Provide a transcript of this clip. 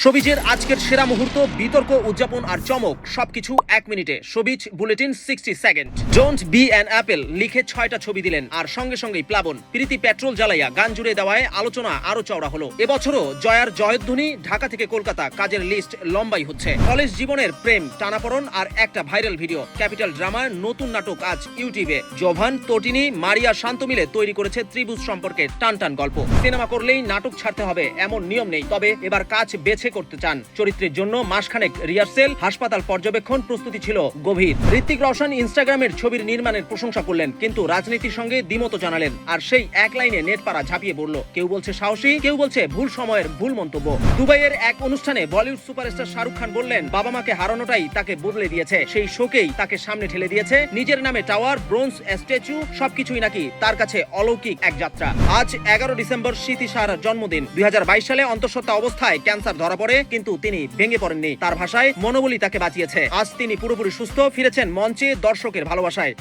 শোবিজের আজকের সেরা মুহূর্ত, বিতর্ক, উদযাপন আর চমক সবকিছু 1 মিনিটে। Showbiz bulletin 60 second. Don't be an Apple লিখে 6টা ছবি দিলেন আর সঙ্গে সঙ্গেই প্লাবন। প্রীতি পেট্রোল জ্বালাইয়া গান জুড়ে দেওয়ায় আলোচনা আরো চওড়া হলো। এবছরও জয়ার জয়ধ্বনি, ঢাকা থেকে কলকাতা, কাজের লিস্ট লম্বাই হচ্ছে। কলেজ জীবনের প্রেম, টানাপড়ন আর একটা ভাইরাল ভিডিও। ক্যাপিটাল ড্রামার নতুন নাটক আজ ইউটিউবে। জোভান, তটিনী, মারিয়া, শান্ত মিলে তৈরি করেছে ত্রিভুজ সম্পর্কে টানটান গল্প। সিনেমা করলেই নাটক ছাড়তে হবে এমন নিয়ম নেই, তবে এবার কাজ বেছে করতে চান। চরিত্রের জন্য মাসখানেক রিহার্সেল, হাসপাতাল পর্যবেক্ষণ, প্রস্তুতি ছিল গভীর। ঋত্বিক রোশন ইনস্টাগ্রামের ছবির নির্মাণের প্রশংসা করলেন, কিন্তু রাজনীতির সঙ্গে দ্বিমত জানালেন। আর সেই এক লাইনে নেট পাড়া ঝাঁপিয়ে পড়ল। কেউ বলছে সাহসী, কেউ বলছে ভুল সময়ের ভুল মন্তব্য। দুবাইয়ের এক অনুষ্ঠানে বলিউড সুপারস্টার শাহরুখ খান বললেন, বাবা মাকে হারানোটাই তাকে বদলে দিয়েছে। সেই শোকেই তাকে সামনে ঠেলে দিয়েছে। নিজের নামে টাওয়ার, ব্রোঞ্জ স্ট্যাচু, সবকিছুই নাকি তার কাছে অলৌকিক এক যাত্রা। আজ 11 ডিসেম্বর স্মৃতি সাহার জন্মদিন। 2022 সালে অন্তঃসত্ত্বা অবস্থায় ক্যান্সার ধরা পড়ে, কিন্তু তিনি ভেঙে পড়েননি। তার ভাষায়, মনোবলই তাকে বাঁচিয়েছে। আজ তিনি পুরোপুরি সুস্থ, ফিরেছেন মঞ্চে দর্শকের ভালোবাসায়।